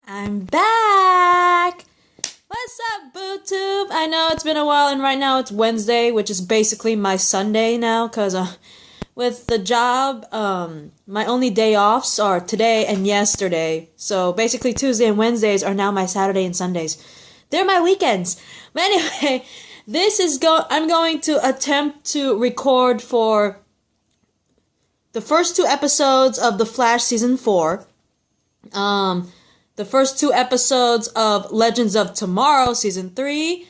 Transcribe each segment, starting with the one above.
I'm back! What's up, BooTube? I know it's been a while, and right now it's Wednesday, which is basically my Sunday now, because with the job, my only day offs are today and yesterday. So basically Tuesday and Wednesdays are now my Saturday and Sundays. They're my weekends. But anyway, I'm going to attempt to record for the first two episodes of The Flash Season 4. The first two episodes of Legends of Tomorrow Season 3.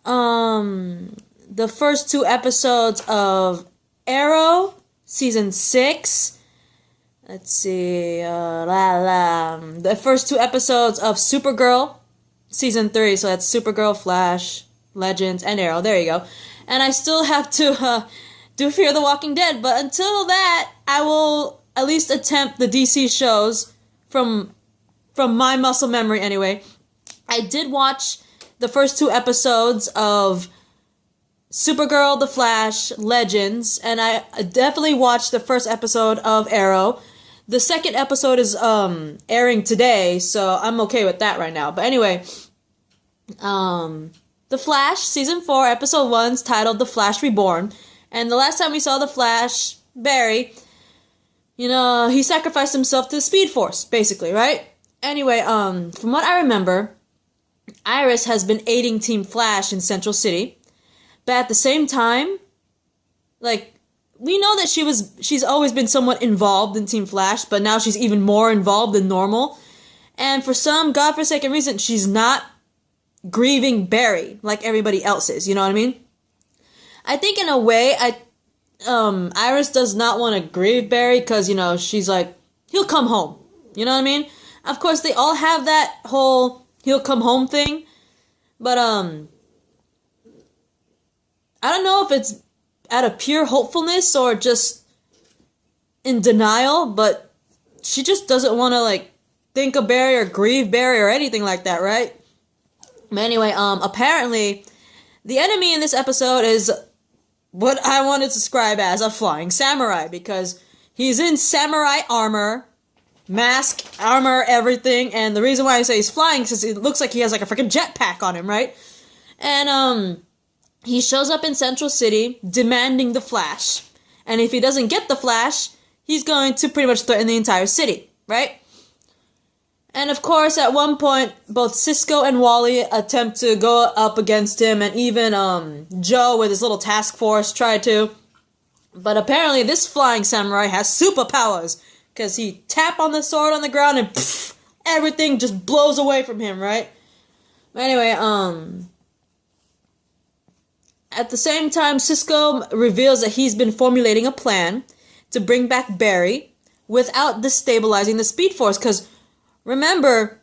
The first two episodes of Arrow Season 6. Let's see. The first two episodes of Supergirl Season 3. So that's Supergirl, Flash, Legends, and Arrow. There you go. And I still have to do Fear the Walking Dead. But until that, I will at least attempt the DC shows from my muscle memory anyway. I did watch the first two episodes of Supergirl, The Flash, Legends, and I definitely watched the first episode of Arrow. The second episode is airing today, so I'm okay with that right now. But anyway, The Flash, Season 4, Episode 1 is titled The Flash Reborn. And the last time we saw The Flash, Barry, he sacrificed himself to the Speed Force, basically, right? Anyway, from what I remember, Iris has been aiding Team Flash in Central City. But at the same time, we know that she's always been somewhat involved in Team Flash, but now she's even more involved than normal. And for some godforsaken reason, she's not grieving Barry like everybody else is, you know what I mean? I think in a way, Iris does not want to grieve Barry because, she's like, he'll come home. You know what I mean? Of course, they all have that whole he'll come home thing. But, I don't know if it's out of pure hopefulness or just in denial, but she just doesn't want to, think of Barry or grieve Barry or anything like that, right? But anyway, apparently, the enemy in this episode is what I want to describe as a flying samurai, because he's in samurai armor, mask, armor, everything, and the reason why I say he's flying is it looks like he has a freaking jetpack on him, right? And, he shows up in Central City demanding the Flash. And if he doesn't get the Flash, he's going to pretty much threaten the entire city, right? And of course, at one point, both Cisco and Wally attempt to go up against him, and even Joe with his little task force tried to. But apparently this flying samurai has superpowers, because he tap on the sword on the ground and pff, everything just blows away from him, right? But anyway, at the same time, Cisco reveals that he's been formulating a plan to bring back Barry without destabilizing the Speed Force, because remember,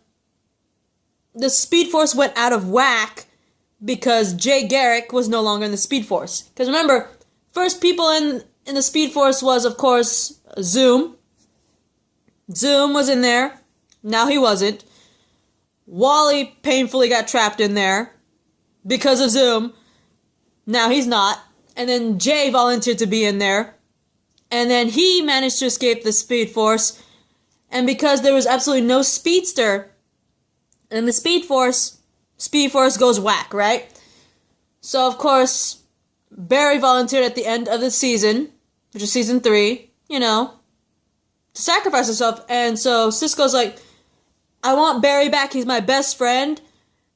the Speed Force went out of whack because Jay Garrick was no longer in the Speed Force. Because remember, first people in the Speed Force was, of course, Zoom. Zoom was in there. Now he wasn't. Wally painfully got trapped in there because of Zoom. Now he's not. And then Jay volunteered to be in there. And then he managed to escape the Speed Force. And because there was absolutely no speedster in the Speed Force goes whack, right? So, of course, Barry volunteered at the end of the season, which is season 3, to sacrifice himself. And so Cisco's like, I want Barry back. He's my best friend.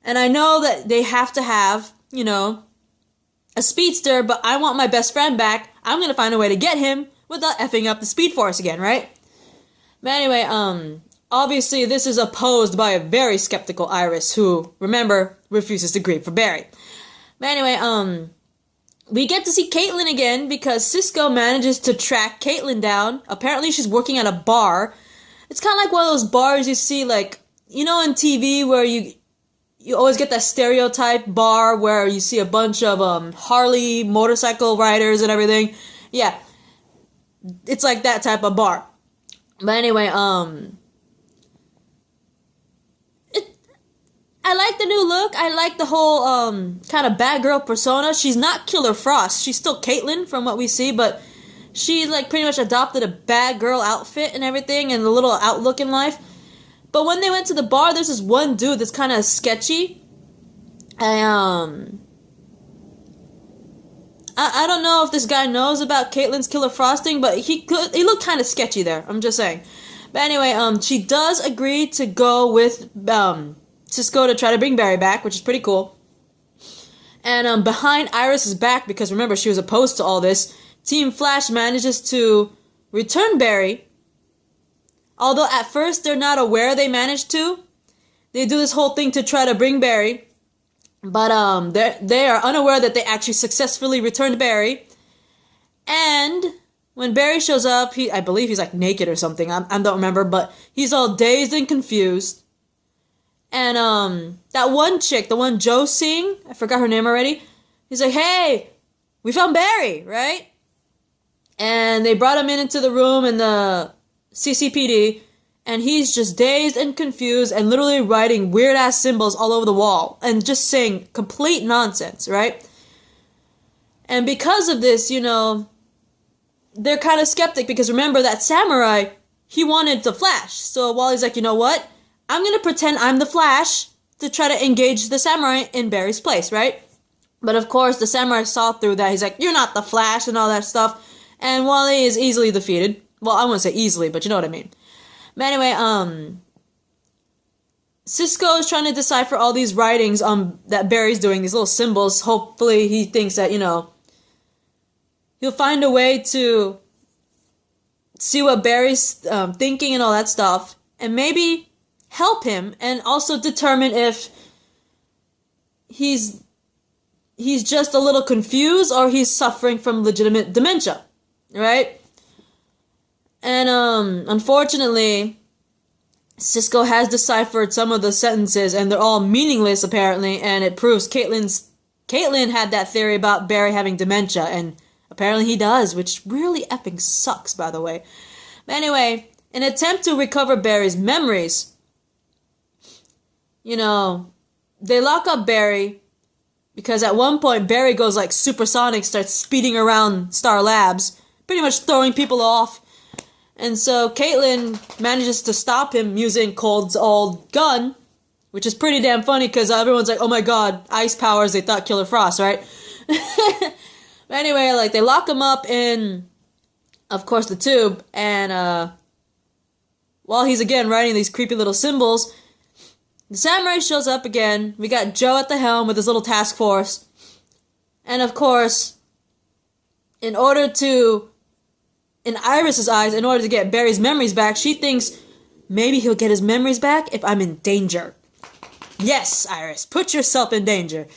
And I know that they have to have, a speedster, but I want my best friend back. I'm going to find a way to get him without effing up the Speed Force again, right? But anyway, obviously this is opposed by a very skeptical Iris who, remember, refuses to grieve for Barry. But anyway, we get to see Caitlin again because Cisco manages to track Caitlin down. Apparently she's working at a bar. It's kind of like one of those bars you see, in TV where you always get that stereotype bar where you see a bunch of Harley motorcycle riders and everything. Yeah, it's like that type of bar. But anyway, I like the new look. I like the whole kind of bad girl persona. She's not Killer Frost. She's still Caitlin from what we see, but she pretty much adopted a bad girl outfit and everything and the little outlook in life. But when they went to the bar, there's this one dude that's kind of sketchy. I don't know if this guy knows about Caitlyn's killer frosting, but he looked kind of sketchy there. I'm just saying. But anyway, she does agree to go with Cisco to try to bring Barry back, which is pretty cool. And behind Iris's back, because remember, she was opposed to all this, Team Flash manages to return Barry. Although at first they're not aware they managed to. They do this whole thing to try to bring Barry. But they are unaware that they actually successfully returned Barry. And when Barry shows up, I believe he's like naked or something. I don't remember, but he's all dazed and confused. And that one chick, the one Jo Sing, I forgot her name already. He's like, "Hey, we found Barry, right?" And they brought him into the room in the CCPD. And he's just dazed and confused and literally writing weird-ass symbols all over the wall. And just saying complete nonsense, right? And because of this, you know, they're kind of skeptic. Because remember, that samurai, he wanted the Flash. So Wally's like, you know what? I'm going to pretend I'm the Flash to try to engage the samurai in Barry's place, right? But of course, the samurai saw through that. He's like, "You're not the Flash," and all that stuff. And Wally is easily defeated. Well, I wouldn't say easily, but you know what I mean. But anyway, Cisco is trying to decipher all these writings that Barry's doing, these little symbols. Hopefully he thinks that, you know, he'll find a way to see what Barry's thinking and all that stuff. And maybe help him and also determine if he's just a little confused or he's suffering from legitimate dementia, right? And, unfortunately, Cisco has deciphered some of the sentences, and they're all meaningless, apparently, and it proves Caitlyn had that theory about Barry having dementia, and apparently he does, which really effing sucks, by the way. But anyway, in an attempt to recover Barry's memories, you know, they lock up Barry, because at one point, Barry goes, like, supersonic, starts speeding around Star Labs, pretty much throwing people off. And so Caitlyn manages to stop him using Cold's old gun, which is pretty damn funny because everyone's like, "Oh my god, ice powers," they thought Killer Frost, right? But anyway, like, they lock him up in, of course, the tube, and while he's again writing these creepy little symbols, the samurai shows up again. We got Joe at the helm with his little task force. And of course, in Iris's eyes, in order to get Barry's memories back, she thinks maybe he'll get his memories back if I'm in danger. Yes, Iris, put yourself in danger.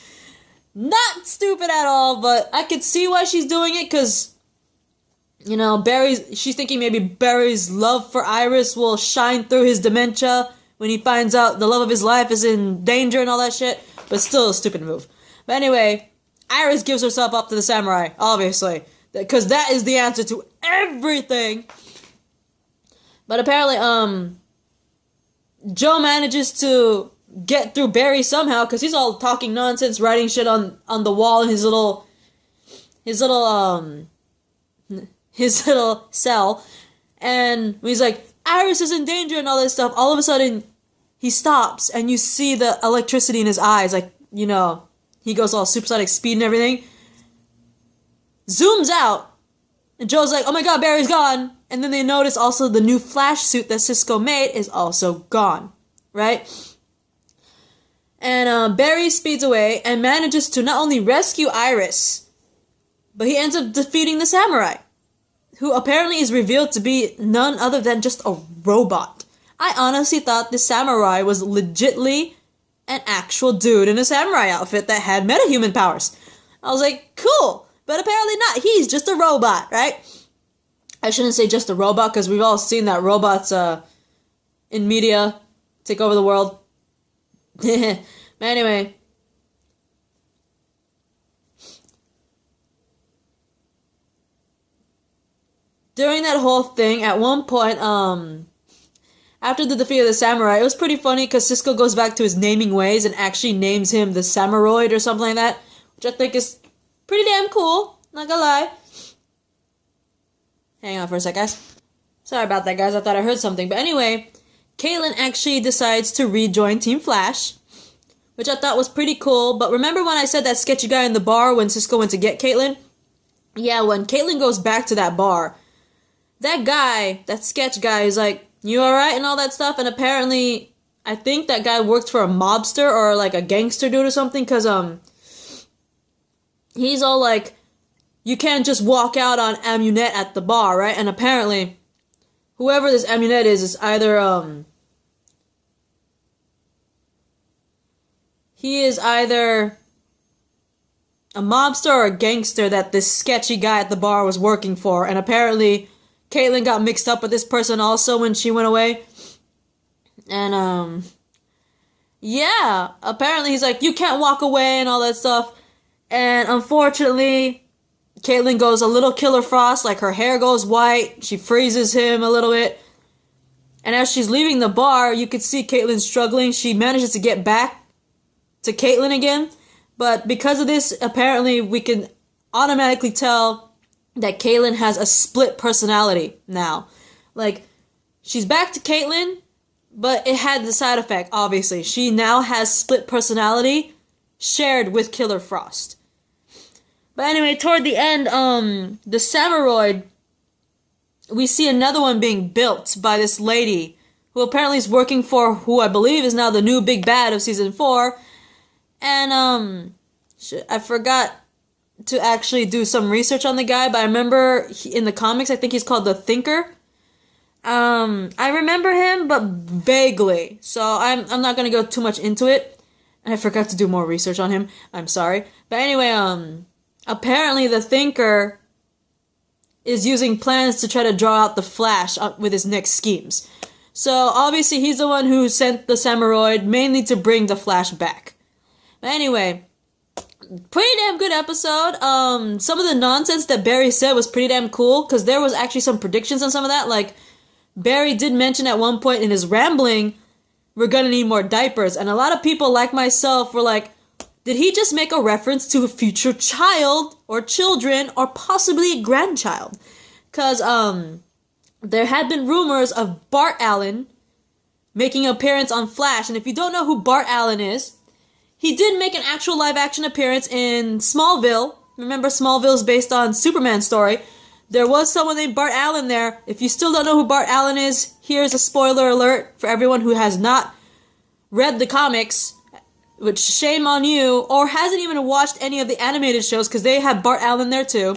Not stupid at all, but I could see why she's doing it, because, you know, she's thinking maybe Barry's love for Iris will shine through his dementia when he finds out the love of his life is in danger and all that shit, but still a stupid move. But anyway, Iris gives herself up to the samurai, obviously, because that is the answer to everything. But apparently, Joe manages to get through Barry somehow, because he's all talking nonsense, writing shit on the wall in his little cell. And he's like, "Iris is in danger," and all this stuff. All of a sudden, he stops, and you see the electricity in his eyes, like, you know, he goes all supersonic speed and everything. Zooms out, and Joe's like, "Oh my god, Barry's gone." And then they notice also the new Flash suit that Cisco made is also gone, right? And Barry speeds away and manages to not only rescue Iris, but he ends up defeating the samurai, who apparently is revealed to be none other than just a robot. I honestly thought this samurai was legitly an actual dude in a samurai outfit that had metahuman powers. I was like, cool. But apparently not. He's just a robot, right? I shouldn't say just a robot, because we've all seen that robots in media take over the world. But anyway. During that whole thing, at one point, after the defeat of the samurai, it was pretty funny because Cisco goes back to his naming ways and actually names him the Samuroid or something like that, which I think is pretty damn cool, not gonna lie. Hang on for a sec, guys. Sorry about that, guys. I thought I heard something. But anyway, Caitlin actually decides to rejoin Team Flash, which I thought was pretty cool. But remember when I said that sketchy guy in the bar when Cisco went to get Caitlin? Yeah, when Caitlin goes back to that bar, that guy, that sketch guy, is like, you alright and all that stuff, and apparently, I think that guy worked for a mobster or like a gangster dude or something, because he's all like, you can't just walk out on Amunet at the bar, right? And apparently, whoever this Amunet is either he is either a mobster or a gangster that this sketchy guy at the bar was working for, and apparently Caitlin got mixed up with this person also when she went away. And yeah, apparently he's like, you can't walk away and all that stuff. And unfortunately, Caitlin goes a little Killer Frost, like her hair goes white, she freezes him a little bit. And as she's leaving the bar, you could see Caitlin struggling. She manages to get back to Caitlin again. But because of this, apparently we can automatically tell that Caitlin has a split personality now. Like, she's back to Caitlin, but it had the side effect, obviously. She now has split personality shared with Killer Frost. But anyway, toward the end, the Samuroid, we see another one being built by this lady who apparently is working for who I believe is now the new big bad of season 4. And I forgot to actually do some research on the guy, but I remember in the comics, I think he's called the Thinker. I remember him, but vaguely, so I'm not gonna go too much into it. I forgot to do more research on him. I'm sorry, but anyway, apparently the Thinker is using plans to try to draw out the Flash with his next schemes. So obviously he's the one who sent the Samuroid mainly to bring the Flash back. But anyway, pretty damn good episode. Some of the nonsense that Barry said was pretty damn cool, because there was actually some predictions on some of that. Like, Barry did mention at one point in his rambling, we're gonna need more diapers. And a lot of people like myself were like, did he just make a reference to a future child or children or possibly a grandchild? Because there had been rumors of Bart Allen making an appearance on Flash. And if you don't know who Bart Allen is, he did make an actual live-action appearance in Smallville. Remember, Smallville's based on Superman's story. There was someone named Bart Allen there. If you still don't know who Bart Allen is, here's a spoiler alert for everyone who has not read the comics, which shame on you, or hasn't even watched any of the animated shows, because they have Bart Allen there too.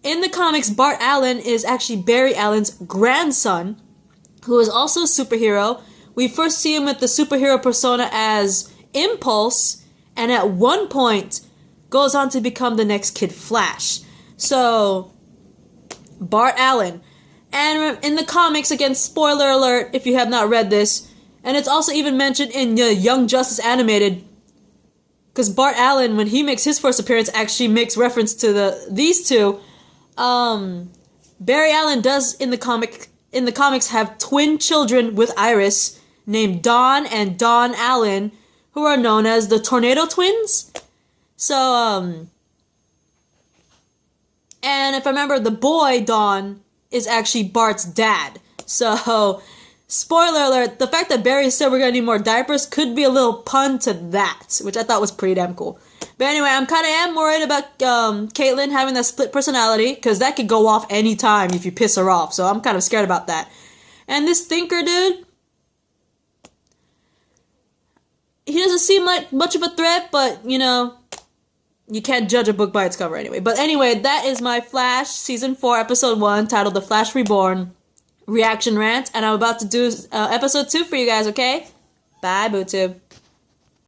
In the comics, Bart Allen is actually Barry Allen's grandson, who is also a superhero. We first see him with the superhero persona as Impulse, and at one point goes on to become the next Kid Flash. So, Bart Allen. And in the comics, again, spoiler alert if you have not read this, and it's also even mentioned in the Young Justice animated, because Bart Allen, when he makes his first appearance, actually makes reference to these two. Barry Allen does in the comics have twin children with Iris named Dawn and Dawn Allen, who are known as the Tornado Twins. So, and if I remember, the boy, Dawn, is actually Bart's dad. So, spoiler alert, the fact that Barry said we're gonna need more diapers could be a little pun to that, which I thought was pretty damn cool. But anyway, I'm kind of am worried about Caitlin having that split personality, because that could go off anytime if you piss her off, so I'm kind of scared about that. And this Thinker dude, he doesn't seem like much of a threat, but, you know, you can't judge a book by its cover anyway. But anyway, that is my Flash Season 4, Episode 1, titled The Flash Reborn reaction rant. And I'm about to do Episode 2 for you guys, okay? Bye, BooTube.